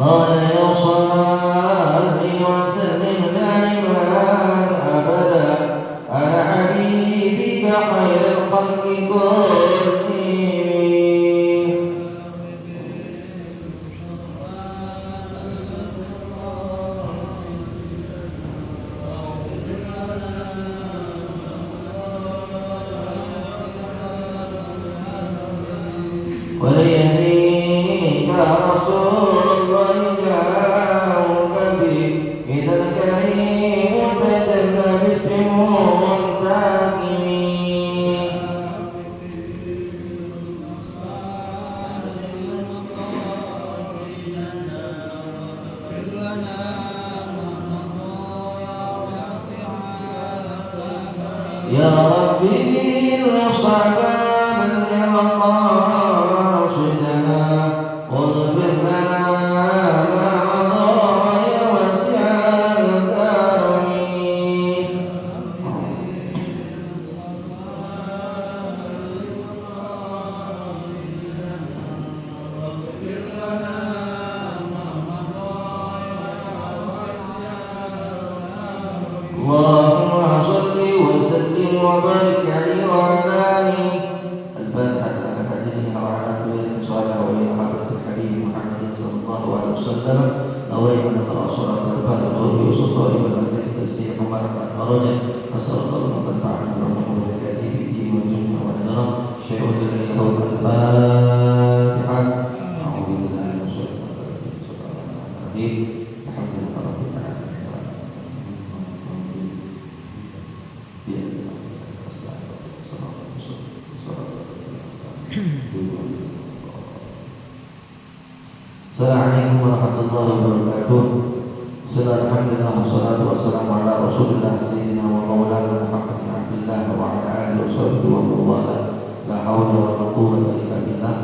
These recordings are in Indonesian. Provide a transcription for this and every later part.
مولاي صل وسلم دائما أبدا على حبيبك خير الخلق كلهم. وليهديك رسول الله جاءك به إذا الكريم تجلى باسم منتقمين. يا ربي بالمصطفى من يبقى صدنا واغفر لنا ما مضى يا واسع الكرم. اللهم صل وسلم وبارك عليه وعلى آله. الفاتحة على هذه وعلى كل صالح وإلى حضرة الحبيب محمد صلى الله عليه وسلم. نويت أن نقرأ صلاة الفاتحة ويوسف صالح والملائكة السيد محمد فرجا فسأل الله أن تنفعنا برحمته وبركاته في الدين والدنيا والآخرة. شيء له الفاتحة. أعوذ بالله من الشيطان الرجيم. الحمد لله رب العالمين. Assalamualaikum warahmatullahi wabarakatuh. Alhamdulillah wassalatu wassalamu ala Rasulillah sayyidina wa maulana Muhammad bin Abdullah wa ala alihi washabbihi wa mawala. La haula wa la quwwata illa billah.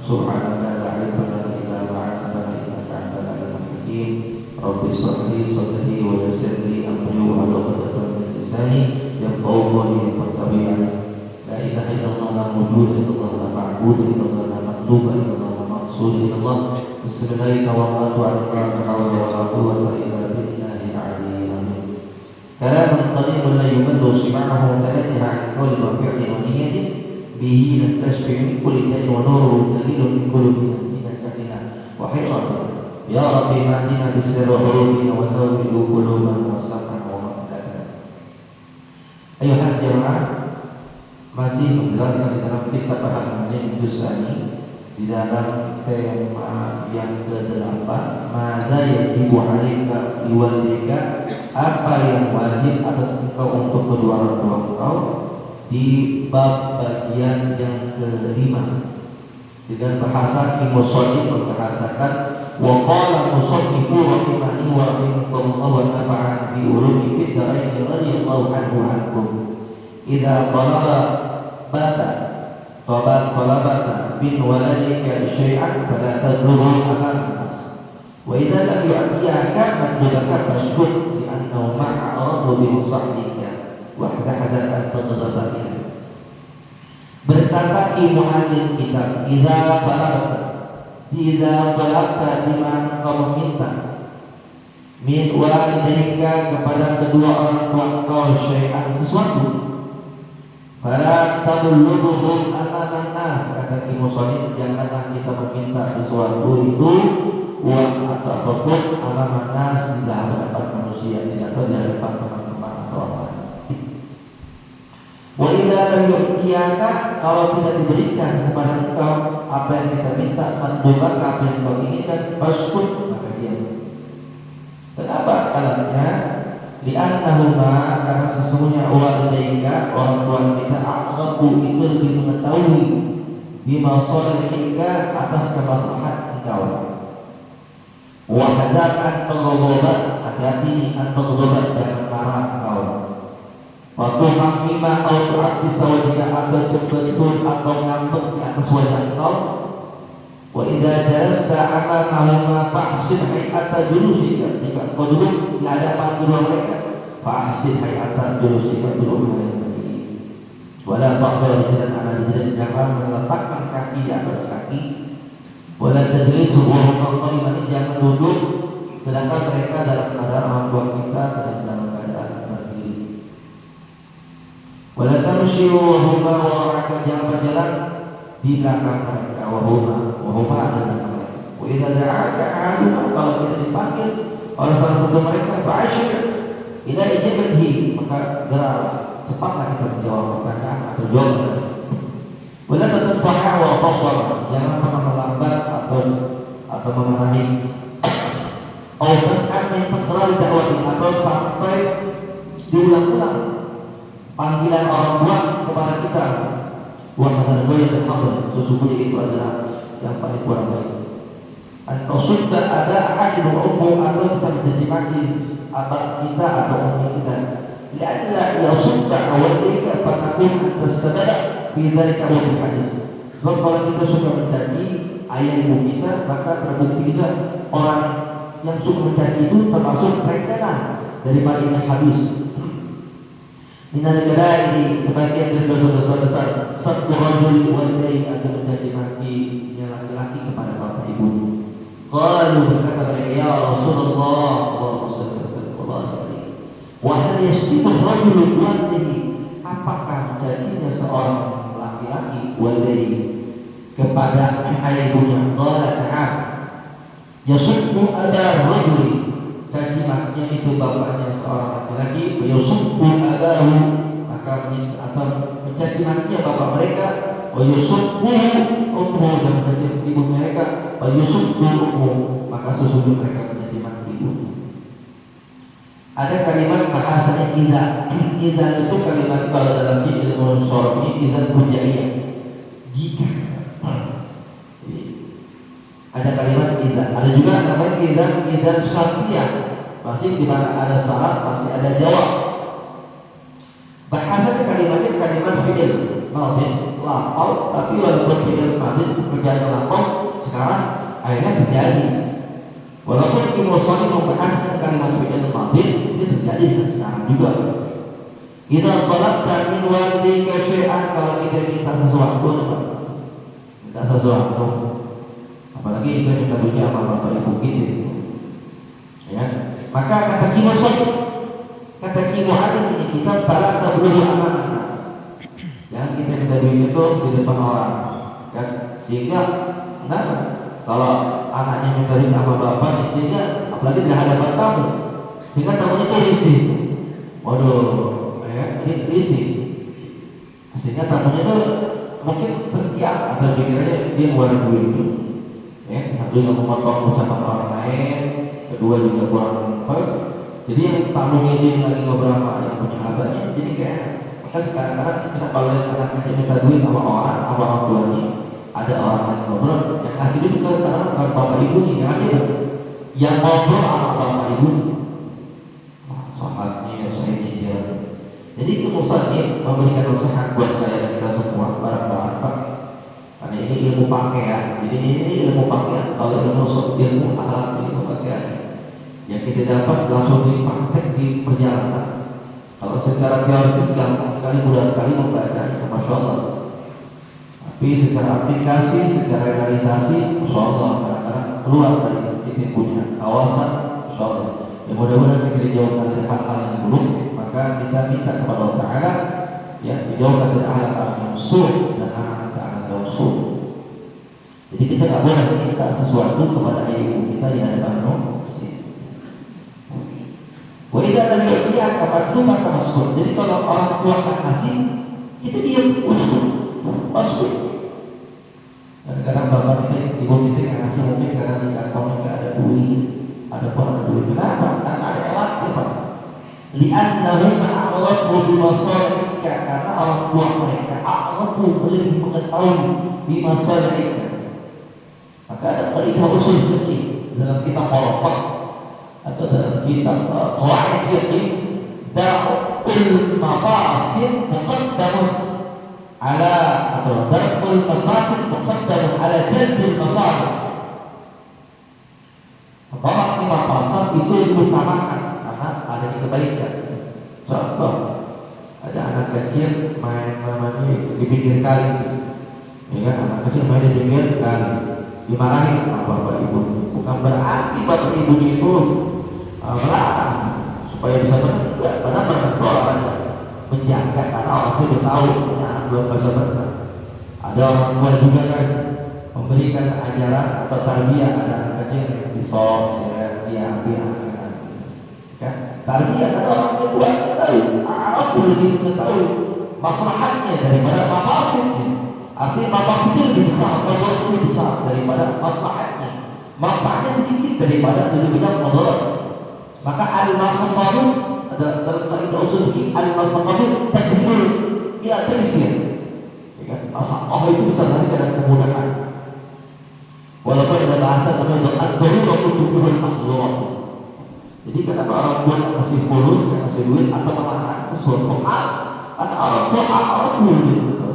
Subhanaka la ilma lana illa ma 'allamtana innaka antal alimul hakim. Rabbi shrah li sadri wa yassir li amri wa hlul 'uqdatam min lisani yafqahu qawli fattabi'an. La ilaha illallah la mawjuda illallah la ma'budu illallah la matluba illallah la maqsud illallah. Bismillahirrahmanirrahim. Kalamun qalilun la yumaddu sima'ahu kalatiha an qawli wa fi'li wa niyyati bihi nastashfi min kulli dain wa nuru dalilun min qulubina jahila wa hayratan. Ya Rabbi ma'dina bisirri hurufina wa tawbilu quluban wa sam'an wa maqdada. Ayuhal jamaah, masih menjelaskan di dalam kitab Al-Mu'min Juz'ani di dalam tema yang ke-8, mada yajibu 'alaika biwalidika, apa yang wajib atas engkau untuk kedua orang tua engkau, di bab bagian yang ke-5 dengan bahasa musannif membahasakan wa qala musannifu rahimani wa rahimahullah wa nafa'ana bi ulumi fid darain radhiyallahu anhu ankum idza talaba bata talabata bin waladika syai'an fala tadruhu aman nas wa idza lam yu'tiyaka madlaka fashkur li annahu ma'a aradu bi sahbika wa hadadat an tadrubaka. Berkata muallim kitab, idza balagta dimana kau meminta min walidayka kepada kedua orang tua engkau syai'an sesuatu, fala tablughum amaman nas, kata musannif, janganlah kita meminta sesuatu itu uang atau apapun amaman nas, di hadapan manusia, tidak di hadapan teman-teman atau orang. Wa idza lam yu'tiyaka, kalau tidak diberikan kepada engkau apa yang kita minta, mandubak apa yang kau inginkan, faskut, maka diam. Kenapa alatnya? Li'annahuma, karena sesungguhnya walidayka, orang tua kita, aqrabu, itu lebih mengetahui bima salihika, atas kemaslahan engkau. Wa hadakan taghabat, hati-hati antaghabat, jangan marah engkau. Waktu hakimah atau bisa wajah atau jemputun atau ngambek di atas wajah engkau. Wa idza jalasta amamahuma fahsin hay'ata julusika, jika kau duduk di hadapan kedua mereka, fahsin hay'ata julusika, duduk dengan berdiri. Wala taqbal dengan ala diri, jangan meletakkan kaki di atas kaki. Wala tajlisu wa hum qa'iman, jangan duduk sedangkan mereka dalam keadaan orang tua kita sedang dalam keadaan berdiri. Wala tamshu wa huma wara'aka, jangan berjalan di belakang mereka, wa huma adalah mereka. Wa idza da'aka ahaduma, kalau kita dipanggil oleh salah satu mereka, ba'asyir ila ijabatihi, maka gerak cepatlah kita menjawab pertanyaan atau jawaban. Wala tatfa'a wa qasar, jangan pernah melambat atau memarahi. Atau tas'al min takrar da'wati, atau sampai diulang-ulang panggilan orang tua kepada kita. Wa hadzal ghayat al-hadr, sesungguhnya itu adalah yang paling kurang baik. Atau sudah ada ahad umum, atau kita menjadi maki abad kita atau umum kita. Lianna ya sudah awal kita fatakun tersedak bidzalika wa bil hadis. Sebab kalau kita suka mencaci ayah ibu kita, maka terbukti juga orang yang suka mencaci itu termasuk rentetan daripada ini hadis. Minal ini sebagian dari dosa-dosa besar, sabtu rajul walidayhi, atau mencaci maki laki-laki kepada bapak ibunya. Qalu, berkata mereka, ya Rasulullah, Allahumma shalli wa sallim alaihi, wa hal yashtimu rajul walidayhi, apakah mencacinya seorang laki-laki walidayhi kepada ayah ibunya? Qala ta'ala, yasubbu ada rajul, caci makinya itu bapaknya seorang laki-laki, wa yasubbu adahu, maka atau mencaci makinya bapak mereka, wa yasubbu ummu, dan mencaci ibu mereka, wa yasubbu ummu, maka sesungguhnya mereka mencaci maki ibu. Ada kalimat bahasanya idza. Idza itu kalimat kalau dalam ilmu sharaf ini idza hujaiyah, jika. Ada kalimat idza, ada juga namanya idza syartiyah, pasti di mana ada syarat pasti ada jawab. Bahasanya kalimatnya kalimat fi'il madhi lafal, tapi walaupun fi'il madhi pekerjaan lafal sekarang akhirnya terjadi. Walaupun Ibnu Shalih membahaskan kalimat fi'il madhi, ini terjadi sekarang juga. Idza talabta min walidika syai'an, kalau kita minta sesuatu, apalagi itu minta dunia sama bapak ibu kita, ya. Maka kata Ibnu Shalih, kata Ibnu Hadim ini, kita bala tabluhu amanah. Jangan kita minta duit itu di depan orang, ya. Sehingga kalau anaknya minta duit sama bapak, istrinya apalagi di hadapan kamu, sehingga tamunya itu risih. Waduh, ini risih. Sehingga tamunya itu mungkin tertiak atau pikirannya dia ngeluarin duit itu. Satu yang memotong ucapan orang lain, kedua juga kurang apa. Jadi yang tamunya ini lagi ngobrol sama yang punya abahnya, jadi kayak maka sekarang kita kalau lihat anak kasih minta duit sama orang tuanya, ada orang yang ngobrol, yang kasih duit ke bapak ibunya, yang kasih yang ngobrol sama bapak ibunya, sahabatnya, saya. Jadi itu Musannif memberikan nasihat buat saya dan kita semua, para bapak. Karena ini ilmu pakaian, jadi ini ilmu pakaian. Kalau ilmu akhlak, ilmu pakaian yang kita dapat langsung dipraktek di perjalanan. Kalau secara teoritis gampang sekali, mudah sekali membacanya, masya Allah. Tapi secara aplikasi, secara realisasi, masya Allah, kadang-kadang keluar dari kita punya kawasan, masya Allah. Ya mudah-mudahan kita dijauhkan dari hal-hal yang buruk, maka kita minta kepada Allah Taala, ya, dijauhkan dari hal-hal yang suh dan hal-hal yang suh. Jadi kita nggak boleh minta sesuatu kepada ibu kita di hadapan Allah. Wajah dan berpihak kepada rumah masuk. Jadi kalau orang tua kan kasih, kita diam usul. Kadang-kadang bapak kita, ibu kita yang ngasih mungkin karena di kantongnya nggak ada duit, ada duit. Kenapa? Karena ada elatnya pak. Li'annahu ma'alafu bimasalihika, karena orang tua mereka a'lafu lebih mengetahui bimasalihika. Maka ada kaidah usul fikih dalam kitab Al-Fiqh atau dalam kitab Qawaid Fiqh, dar'ul mafasid muqaddamun ala atau dar'ul mafasid muqaddamun ala jalbil masalih. Tolak lima pasal itu diutamakan karena ada kebaikan. Contoh, ada anak kecil main di pinggir kali, ya kan? Anak kecil main di pinggir kali. dimarahin sama bapak ibu. Bukan berarti bapak ibunya itu melarang supaya bisa benar, padahal berdoa menjaga karena orang itu tahu anak belum bisa benar. Ada orang tua juga kan memberikan ajaran atau tarbiyah anak kecil di sosial dia kan tarbiyah karena orang tua tahu anak lebih mengetahui maslahatnya daripada mafasidnya. Artinya mafasidnya lebih besar, mudarat lebih besar daripada maslahatnya, manfaatnya sedikit daripada lebih banyak mudarat. Maka al-masabahu ada dalam kaidah usul fikih, al-masabahu tajbir ila taysir. Ya kan? Masalah itu bisa dari dalam kemudahan. Walaupun ada bahasa namanya ad-darurah tubuhul mahzurat. Jadi kenapa orang tua kasih bonus, kasih duit atau melarang sesuatu hal? Karena orang tua orang gitu.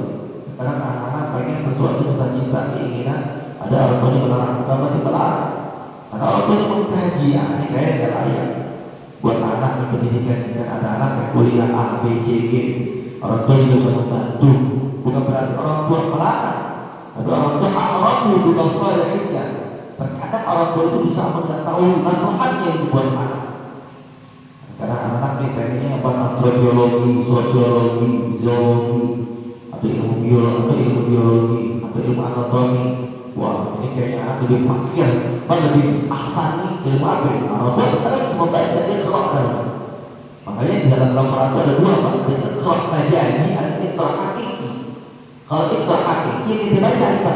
Karena anak-anak pengen sesuatu cita-cita keinginan, ada orang tua yang melarang, bukan dilarang. Karena orang tua yang mengkaji, ini kayaknya nggak layak buat anak yang pendidikan. Dan ada anak yang kuliah A, B, C, G, orang tua juga bisa membantu. Bukan berarti orang tua melarang. Ada orang tua orang tua bukan soalnya. Terkadang orang tua itu bisa mengetahui masalahnya yang dibuat anak. Karena anak-anak ini pengennya apa? Antropologi, sosiologi, zoologi, atau ilmu biologi, atau ilmu anatomi. Wah, ini kayaknya anak lebih fakir, lebih ahsani ilmu apa? Orang tua sekarang semua baca dia kelak kan. Makanya di dalam Al-Quran itu ada dua, Pak. Ada kelak majazi, ada ikhlas hakiki. Kalau ikhlas hakiki yang kita baca apa?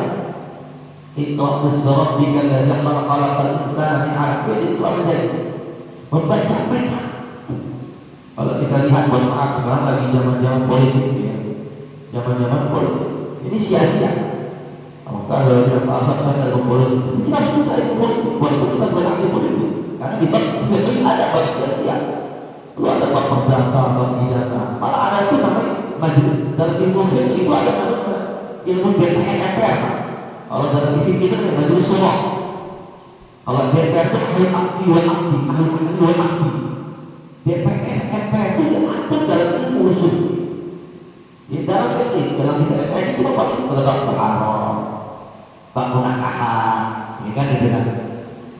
Ikhlas bismillah dikala khalaqal insana min 'alaq. Itu majazi. Membaca peta. Kalau kita lihat mohon maaf sekarang lagi zaman-zaman politik ya. Zaman-zaman politik. Ini sia-sia. Kalau tidak paham saya dalam politik, kita harus bisa ikut politik. Walaupun kita berarti politik, karena di bab fikih ada bab sia-sia. Lu ada bab perdata, bab pidana. Malah ada itu namanya majelis. Dalam ilmu fikih itu ada namanya ilmu DPR MPR. Kalau dalam fikih itu ada majelis surah. Kalau DPR itu ahli akdi wal akdi, ahli akdi wal akdi. DPR MPR itu yang atur dalam ilmu usul. Di dalam fikih, dalam kita MPR itu apa? Kalau bab haram, bab munakahan, ini kan itu kan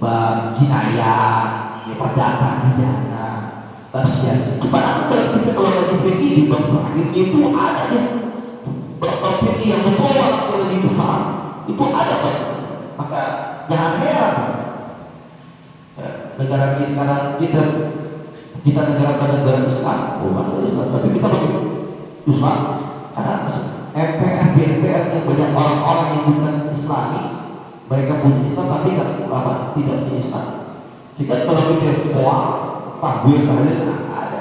bab jinayah, ya perdata pidana, bab sia-sia. Padahal kita kalau lagi fikih di bab terakhir itu ada tuh bab fikih yang membawa yang lebih besar itu ada Pak. Maka jangan heran negara kita karena kita negara Islam, bukan Islam, tapi kita pakai Islam karena MPR, DPR yang banyak orang-orang yang bukan Islami, mereka punya Islam tapi tidak punya Islam. Jika kalau kita takbir kalian ada,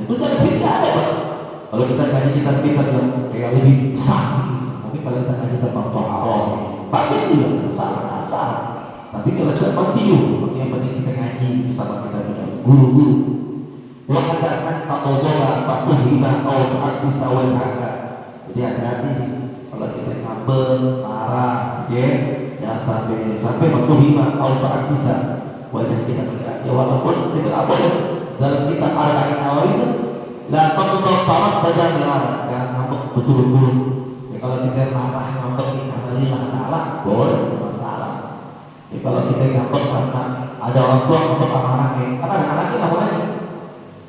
itu kan tidak ada Pak. Kalau kita kaji kitab-kitab yang lebih besar, mungkin kalau kita kaji tentang Toharoh, bagus juga, salah asal. Tapi kalau saya penting, yang penting kita ngaji bersama kita dengan guru-guru. Wakadakan takodola, patuhibah, awal bisa wajahkan. Jadi hati-hati kalau kita ngambek, marah, jangan sampai patuhibah, awal bisa wajah kita bergerak. Ya walaupun kita apa ya dalam kitab Al-Qain Nawawi itu la taqdur tarat badan dilarang, jangan ngambek betul-betul. Ya kalau kita marah ngambek karena lillah ta'ala boleh, masalah. Ya kalau kita ngambek karena ada orang tua ngambek anak-anaknya, karena anak-anaknya namanya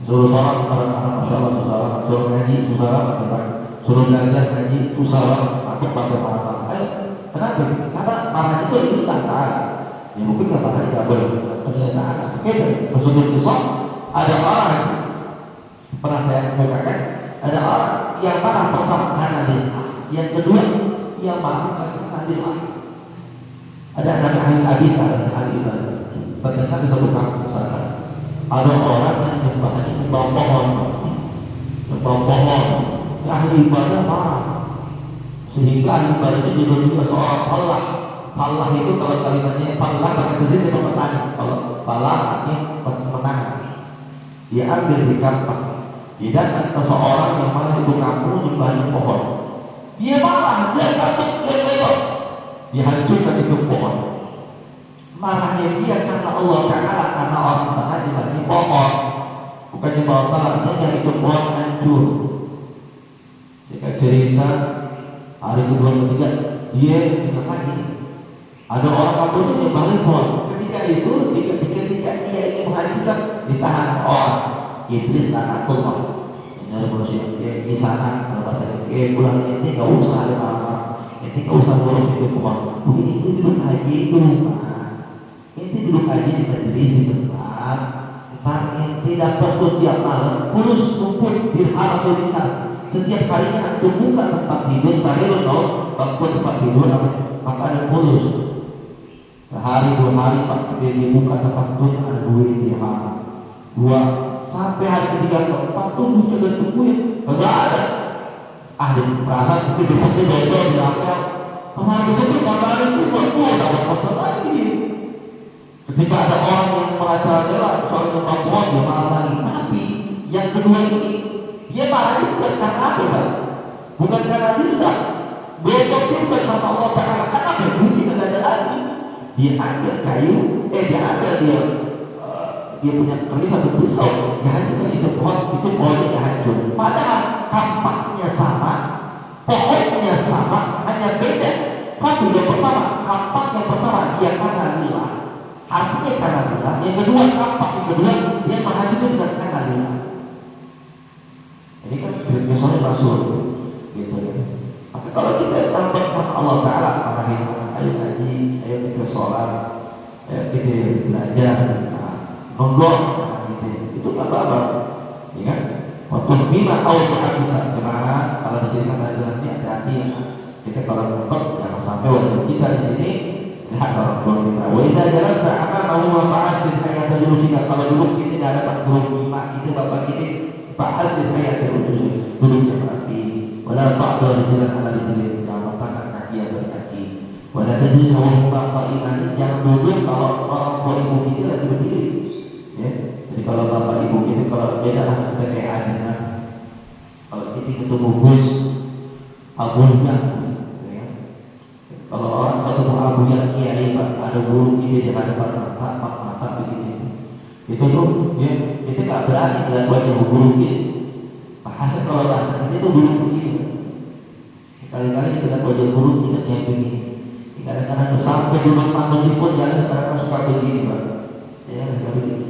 suruh sholat kepada anak, masya Allah, susah, suruh ngaji, susah, suruh belajar ngaji, susah, takut pada marah. Ayo, kenapa? Karena marah itu lillah ta'ala. Ya mungkin kata-kata tidak boleh penilaian. Oke, bersudut kisah ada orang pernah saya katakan, ada orang yang marah pertama karena lillah, yang kedua yang marah karena lillah. Ada Nabi ahli hadis, ada sekali ibadah. Ternyata di satu kampung sana ada orang yang nyembah pohon, ahli ibadah marah, sehingga ahli ibadah itu juga seorang Allah itu kalau kalimatnya Allah pakai di sini petani. Kalau Allah artinya menanam. Dia ambil di kampung. Dia datang ke seorang yang mana itu kampung nyembah pohon. Dia marah, dia takut, dia belok. Dia hancurkan itu pohon. Marahnya dia karena Allah Taala, karena orang sana nyembah pohon. Bukan nyembah Allah, sehingga itu pohon hancur. Jika cerita hari kedua ketiga dia tinggal lagi. Ada orang kabur itu dia balik pun. Ketika itu, ketika dia ingin menghancurkan, ditahan orang. Iblis laknatullah. Ini manusia di sana kalau bahasa pulang ini nggak usah ada apa, ini nggak usah ngurus itu pokok. Begini itu duduk aja itu, ini duduk aja di majelis di tempat. Tapi tidak perlu tiap malam kurus kumpul di alhamdulillah. Setiap harinya aku buka tempat tidur, saya lo tahu waktu tempat tidur maka ada kurus. Sehari 2 hari Pak dia buka tempat tidur ada duit dia dua sampai hari ketiga keempat tuh buka dan tungguin enggak ada. Dia perasaan itu besoknya jodoh di akal. Pas hari besoknya maka ada tuh dapat pasal lagi. Ketika ada orang yang merajalela soal kemampuan dia marah lagi. Tapi yang kedua ini dia marah itu bukan karena apa Pak? Bukan karena dia besoknya bukan karena Allah Ta'ala. Kenapa? Bunyi nggak ada lagi. Dia ambil kayu, dia ambil dia punya keris satu pisau, dia hancurkan itu pohonnya hancur. Padahal kampaknya sama, pohonnya sama, hanya beda. Satu yang pertama, kampak yang pertama dia karena lila, artinya karena lila. Yang kedua, kampak yang kedua dia menghancurkan dengan karena lila. Ini kan misalnya rasul, gitu ya. Tapi kalau kita tambah sama Allah Taala, marahin ayo ngaji, ayo kita sholat, ayo kita belajar, nonggok, itu apa-apa, ya kan? Waktu bima kau bisa jemaah, kalau di sini kata jalan ini hati-hati ya. Kita kalau nonggok jangan sampai waktu kita di sini lihat orang tua kita. Wajah jelas tak apa mau apa asyik kayak dulu kita kalau dulu kita tidak dapat guru bima kita bapak kita bahas kayak dulu yang berarti. Walau tak ada jalan ala di dalam tangan kaki atau kaki. Walau jadi seorang bapak iman jangan duduk kalau orang tua ibu kita lagi berdiri. Ya, jadi kalau bapak ibu kita kalau beda lah kita kayak ajaran. Kalau kita ketemu Gus abunya, ya. Kalau orang ketemu abunya kiai pak ada guru kita di hadapan mata begini. Itu tuh, ya kita nggak berani melihat wajah guru kita. Bahasa kalau bahasa kita itu guru begini. Sekali-kali kita wajah guru kita yang begini. Kadang-kadang sampai di rumah pun jangan karena suka begini pak. Ya suka begini.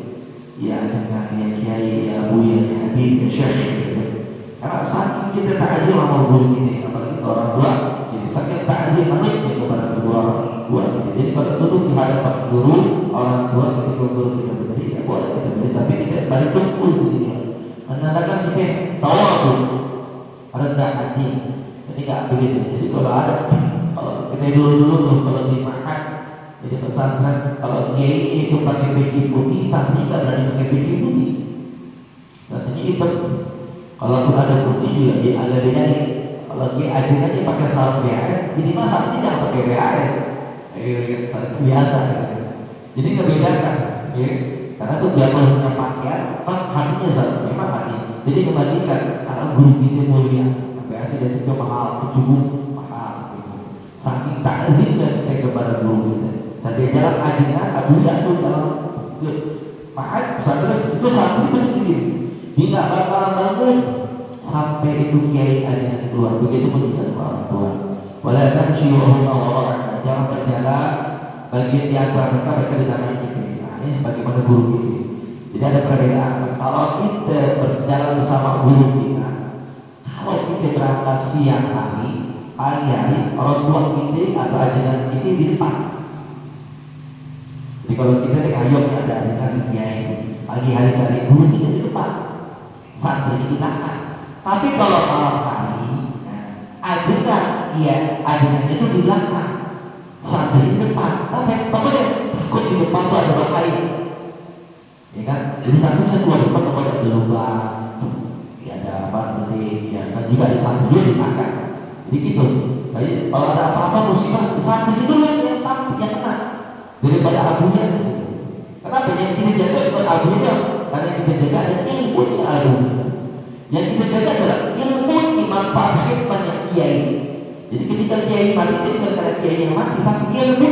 Ya jangan ya kiai ya buya ya habib ya syekh gitu. Karena saking kita tak ada sama guru ini, apalagi orang tua, jadi saking tak ada manusia kepada kedua orang tua. Jadi kalau duduk di hadapan guru orang tua ketika guru kita berdiri ya boleh kita berdiri, tapi kita balik tumpul begini. Menandakan kita tahu aku rendah hati. Jadi nggak begitu. Jadi kalau ada kita dulu kalau dimakan jadi pesantren kalau kiai itu pakai baju putih, santri nggak berani pakai baju putih. Santrinya hitam. Kalaupun ada putih juga dia agak bedanya. Kalau kiai ajaran dia pakai sarung BAS, jadi masa santri jangan pakai BAS. Biasa. Jadi nggak bedakan, ya. Karena itu jatuhnya pakaian, pas hatinya satu, memang hati. Jadi kembalikan karena guru kita mulia, BAS dia juga mahal, tujuh mahal. Saking takzimnya kita kepada guru kita. Sampai jalan ajian, abuya itu dalam maaf, pesantren itu santri pasti begini. Dia nggak bakalan bangun sampai itu kiai ajian keluar. Begitu pun juga orang tua. Walau tamshi wa hum awra'an, jangan berjalan bagian di antara mereka di dalam kita. Nah, ini sebagaimana guru kita. Jadi ada perbedaan. Kalau kita berjalan bersama guru kita, kalau kita berangkat siang hari, pagi hari, orang tua kita atau ajaran kita di depan. Jadi kalau kita di ayam ada ajaran kiai, pagi hari sehari guru kita di depan, santri di belakang. Tapi kalau malam hari, ajaran ajaran itu di belakang, santri di depan. Tapi pokoknya takut di depan tuh ada bahaya, ya kan? Jadi santri saya keluar depan pokoknya ada lubang, ya ada apa nanti, ya kan juga di santri juga di belakang. Jadi gitu. Jadi kalau ada apa-apa musibah, santri itu yang takut yang kena daripada abunya. Kenapa yang kita jaga bukan abunya? Karena yang kita jaga ada ilmunya abunya. Yang kita jaga adalah ilmu dimanfaatkan banyak kiai. Jadi ketika kiai mati itu bukan karena kiai yang mati, tapi ilmu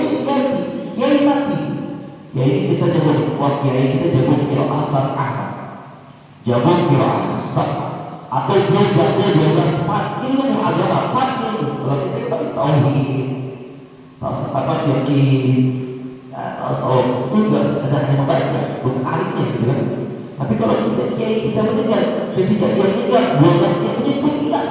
kiai mati. Kiai kita jaga, wah kiai kita jaga kira asal ahad, jaga kira asal, atau dia jaga 12 ilmu agama, ilmu. Kalau kita bagi tauhid, apa yakin, tasawuf itu nggak sekedar hanya membaca, bukan alimnya gitu kan. Tapi kalau kita kiai kita meninggal, ketika dia meninggal 12 yang menyebut hilang.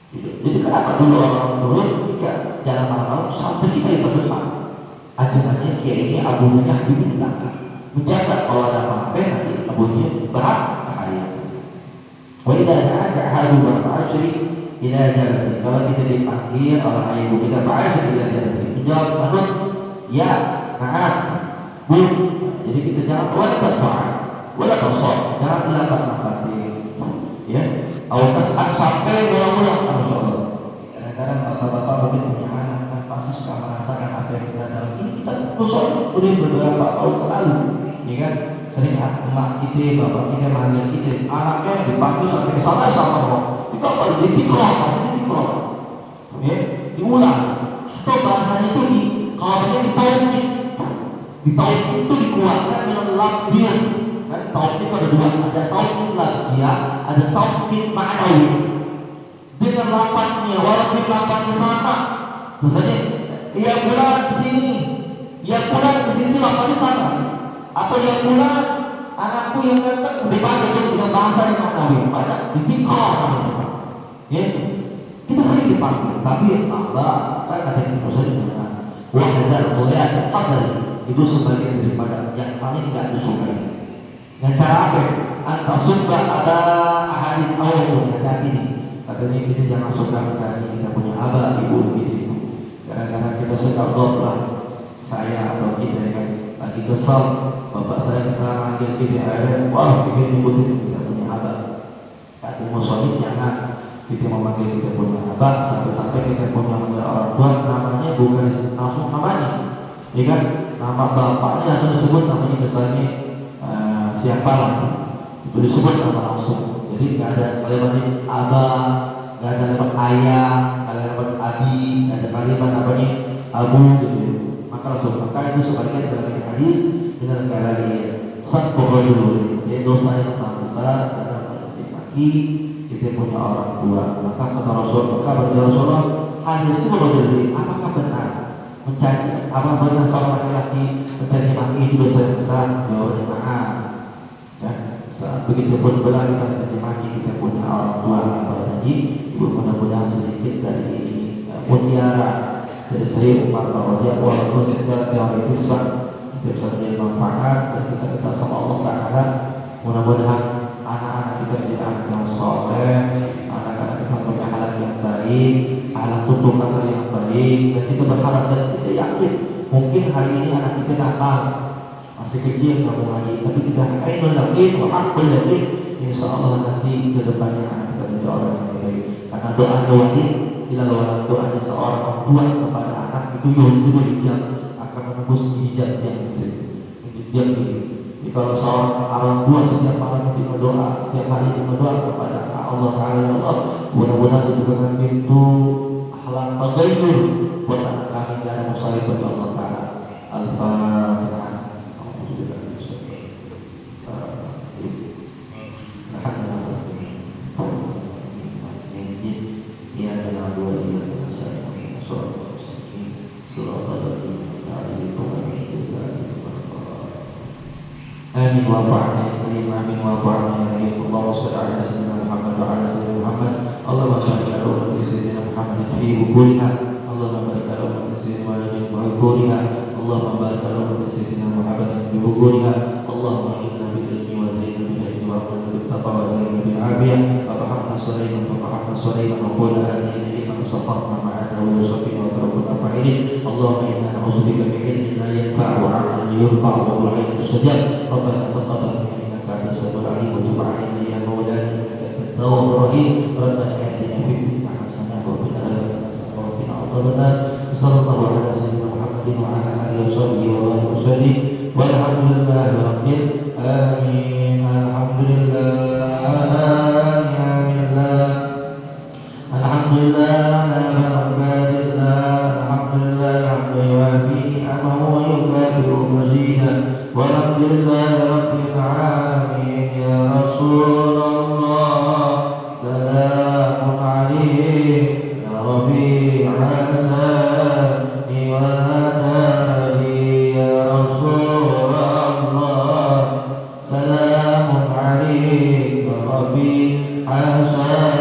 Gitu. Jadi kenapa dulu orang dulu ketika jalan malam sampai kita yang terdepan, ajarannya kiainya abunya di belakang, menjaga kalau ada apa-apa nanti abunya bahaya. Wajah ada halu berasri ila jalan. Kalau kita dipanggil oleh ibu kita bahasa ila jalan, menjawab menurut ya, maaf, bu. Jadi kita jangan wala tasawuf, jangan dilapat-lapati, ya. Awas sampai berulang-ulang, masya Allah. Kadang-kadang bapak-bapak mungkin punya anak kan pasti suka merasakan apa yang kita dalam ini. Kita usul udah beberapa tahun lalu, ya kan? Sering emak kita, bapak kita manggil kita, anaknya dipanggil sampai ke sana sama kok. Kita apa? Ditikroh, pasti ditikroh, ya, diulang. Atau bahasanya itu kalau ditauhid, itu dikuatkan dengan lafziyah. Kan tauhid itu ada dua, ada tauhid lafziyah, ada tauhid ma'nawi. Dengan lafaznya, walaupun lafaznya sama, misalnya ya pulang ke sini, ya pulang ke sini lafaznya sama, atau ya pulang anakku yang datang dipakai dengan bahasa yang ma'nawi, pada ditikroh, ya. Kita sering dipanggil, tapi Allah kan kata kita sering wahazal mulia qadar itu sebagian daripada yang paling tidak disukai. Dengan cara apa? Anta suka ada ahadin awal hati ini. Katanya kita jangan suka mencari kita punya abah ibu gitu. Kadang-kadang kita suka goplah saya atau kita kan lagi kesal bapak saya kita manggil kita ada wah kita nyebutin kita punya abah. Kata musolid jangan kita memanggil kita punya abah sampai-sampai kita punya orang tua namanya bukan langsung namanya, ya kan? Nama bapaknya langsung disebut namanya misalnya siapa lah, itu disebut nama langsung. Jadi nggak ada kalimat abah, nggak ada kalimat ayah, nggak ada kalimat abi, nggak ada kalimat namanya abu gitu. Maka langsung maka itu sebaliknya dalam hadis dengan negara dia sabboh dulu, jadi dosa yang sangat besar karena maki kita punya orang tua. Maka kata Rasulullah hadis itu berbeda. Apakah benar mencari apa benar seorang laki-laki mencari maki itu dosa yang besar? Jawabannya maaf. Ya, begitu pun benar kita mencari maki kita punya orang tua. Apalagi ibu mudah-mudahan sedikit dari mutiara dari saya Umar Raja walaupun secara teoritis kita bisa menjadi manfaat ketika kita sama Allah Taala. Mudah-mudahan anak-anak kita menjadi anak yang soleh, anak-anak kita punya halal yang baik, halal tuntunan yang baik, dan kita berharap dan kita yakin mungkin hari ini anak kita nakal masih kecil nggak mau lagi, tapi kita ainul yakin wa haqqul yakin insya Allah nanti ke depannya anak kita menjadi orang yang baik. Karena doa bila doanya seorang orang tua kepada anak itu hijab akan menembus hijab yang muslim. Hijab ini. Jadi kalau seorang orang tua setiap malam itu berdoa, setiap hari itu berdoa kepada Allah Taala, ya Allah, mudah-mudahan dibukakan pintu akhlak tagayyur buat anak kami dari musallin kepada Allah Taala. Al-Fatihah. Amin wa ba'na amin wa ba'na Allahumma shalli ala sayyidina Muhammad wa ala sayyidina Muhammad. Allahumma barik ala ummati sayyidina Muhammad fi wujuhiha. Allahumma barik ala ummati sayyidina Muhammad fi wujuhiha. Allahumma barik ala ummati sayyidina Muhammad fi wujuhiha. Allahumma inna bil ilmi wa zayyina bil ilmi wa bil taqwa wa zayyina bil afiyah wa rahmatna sulaiman wa qul hadhihi inna safarna ma'aka wa yusafina wa tarabuna fa'ilin. Allahumma inna na'udzubika min ilmin la yanfa'u wa 'amalin yurfa'u wa qul'in mustajab. ربنا تقبل منا انك انت السميع العليم وتب علينا يا مولانا انك انت التواب الرحيم. ربنا اتنا في الدنيا حسنه وفي الاخره حسنه وقنا عذاب النار. صلى الله على سيدنا محمد وعلى اله وصحبه وبارك وسلم والحمد لله رب العالمين. الحمد لله الحمد لله على بركات الله. الحمد لله حمدا يوافي نعمه ويكافئ مزيدا. والحمد لله رب العالمين. يا رسول الله سلام عليك يا رفيع السلام. عليك ربي حسن